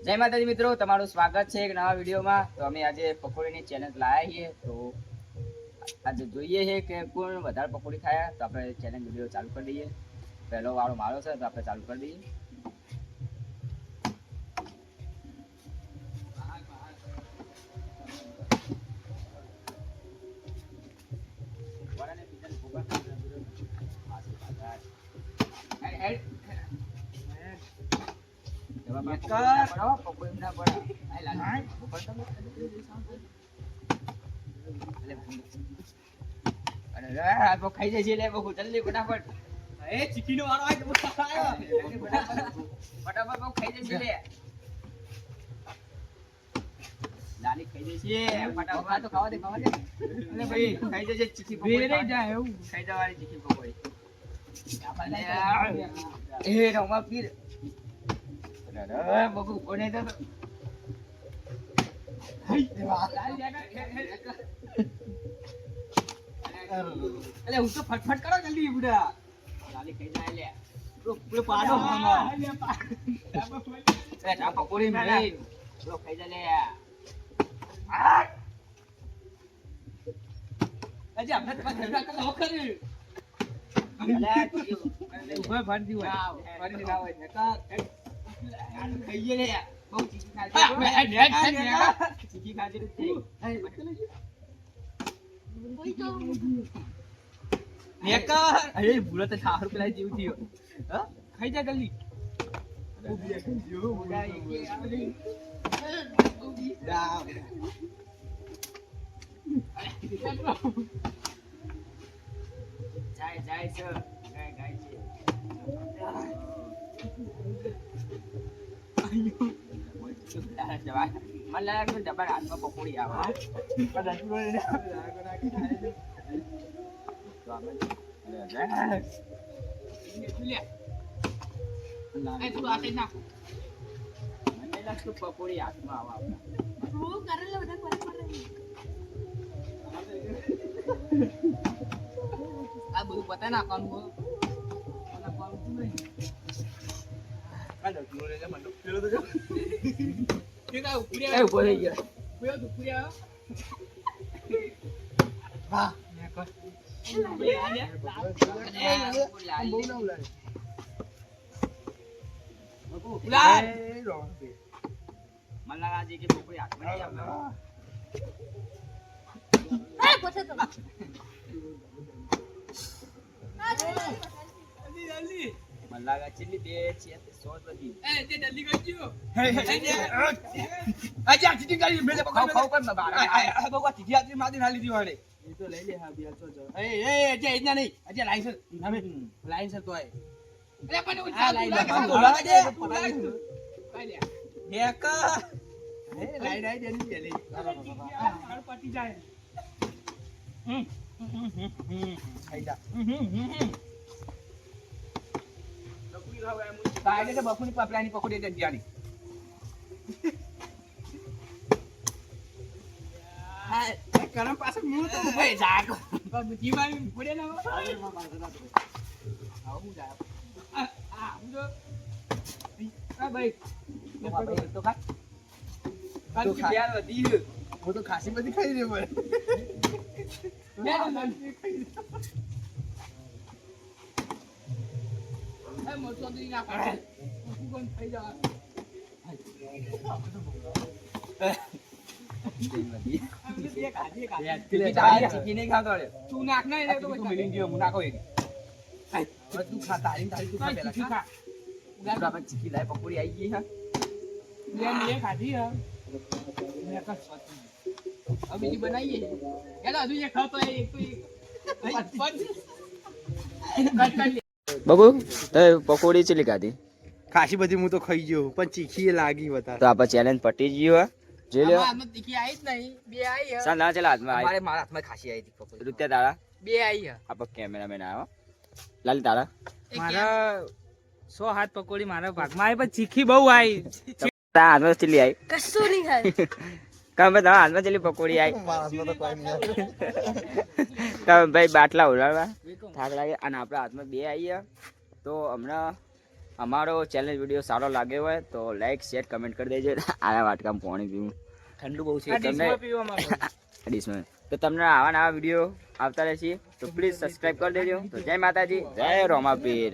જય માતાજી મિત્રો, તમારું સ્વાગત છે એક નવા વિડીયોમાં. તો અમે આજે પકોડીની ચેલેન્જ લાયા છીએ. તો આજે જોઈએ છે કે કોણ વધારે પકોડી ખાયા. તો આપણે ચેલેન્જ વિડીયો ચાલુ કરી દઈએ. પહેલો વાળો મારો છે તો આપણે ચાલુ કરી દઈએ. ખાઈ જાય છે બહુ જલ્દી ફટાફટ. ચીકીનો વાળો આવે તો ફટાફટ બહુ ખાઈ જાય છે. લાલી ખાઈ જાય છે ફટાફટ. તો ખાવા દે અરે ભાઈ ખાઈ જાય છે ચીકી પકોડી. જાય એવું ખાઈ જવાની ચીકી પકોડી. એ રમા પીર બહુ કોને તો અલે હું તો ફટફટ કરો જલ્દી બુડા લાલી ખાઈ જાય લે. પૂરો પાડો આ પકોડી મેં બહુ ખાઈ જાય લે. અજે આપણે તો ઘરના કલા વખરે ઉભા ફાડી હોય ફાડી ના હોય નકા ખાઈએ લે. બહુ ચીકી ખાજે ચીકી નેકા અરે ભૂલો તો 4 રૂપિયા જેવું થયો હ ખાઈ જા જલ્દી જાય છે ગાય છે. મને લાગે ડબ્બા હાથમાં પકોડી આવે. પકોડી હાથમાં આવે. આ બધું પતા નાખવાનું મલ્લાજી કે પકોડી હાથમાં નહીં આવે. મલ્લાગા ચીલી બે છે તે 100 બધી તે જલ્દી કરજો આજે આ ચીટી કરી મેલે ખાવ ખાવ કર બાબા. આ બગવા ચીટી આતી માદી ના લીધી વાડે એ તો લઈ લે હા બિયા તો જો એ અજે ઇના નહીં અજે લાઈસન્સ નામે લાઈસન્સ તો આય અરે પણ આ લાઈસન્સ તો લાગે દે કાઈ લે એક એ લાઈન આઈ દેની પેલે આ પાટી જાય ખાઈ જા કાયદે તો બફુની પાપડાની પકોડી દે જાની હા કરમ પાસે હું તો ભાઈ જાગો બુજી માં પડે ના આવું જા આ હું જો આ ભાઈ તો ખા કાલ કે પ્યાર વધી હું તો ખાસી બધી ખાઈ રે મને એ મોટો દી ના પડે હું કોણ થઈ જા ચીકી નહીં ખાતો તું નાખ ના તો મિલિંગ ગયો હું નાખો એક. હવે તું ખા તારી તું ખા પેલા ખા આપણે ચીકી લાય પકોડી આવી ગઈ હા. લે ખાધી હા મે કા હવે બીજી બનાવીએ એલા હજુ એક ખાતો એક તો બબુ તો પકોડી ચીલી ખાધી ખાસી બધી હું તો ખાઈ ગયો પણ ચીખી લાગી બતા તો આપણે ચેલેન્જ પટી ગયું. જોઈ લો આમાં તીખી આવી જ નહીં બે આવી સા ના ચલા હાથમાં મારે મારા હાથમાં ખાસી આવી હતી પકોડી રૂપિયા તારા બે આવી આપણે કેમેરામેન આવ્યો લાલી તારા મારા 100 હાથ પકોડી મારા ભાગમાં આવી પણ ચીખી બહુ આવી. તારા હાથમાં ચીલી આવી કશું નહીં ખાય કામ તારા હાથમાં ચીલી પકોડી આવી તમે ભાઈ બાટલા ઉડાડવા થાક લાગે અને આપણા હાથમાં બે આવી તો હમણાં અમારો ચેલેન્જ વિડીયો સારો લાગ્યો હોય તો લાઈક શેર કમેન્ટ કરી દેજો. આયા વાટકામાં પાણી પીવું ઠંડુ બહુ છે આ તમને ડીશમાં પીવામાં આવે. ડીશમાં. તો તમને આવા નવા વિડીયો આવતા રહેશે તો પ્લીઝ સબસ્ક્રાઇબ કરી દેજો. તો જય માતાજી, જય રોમાપીર.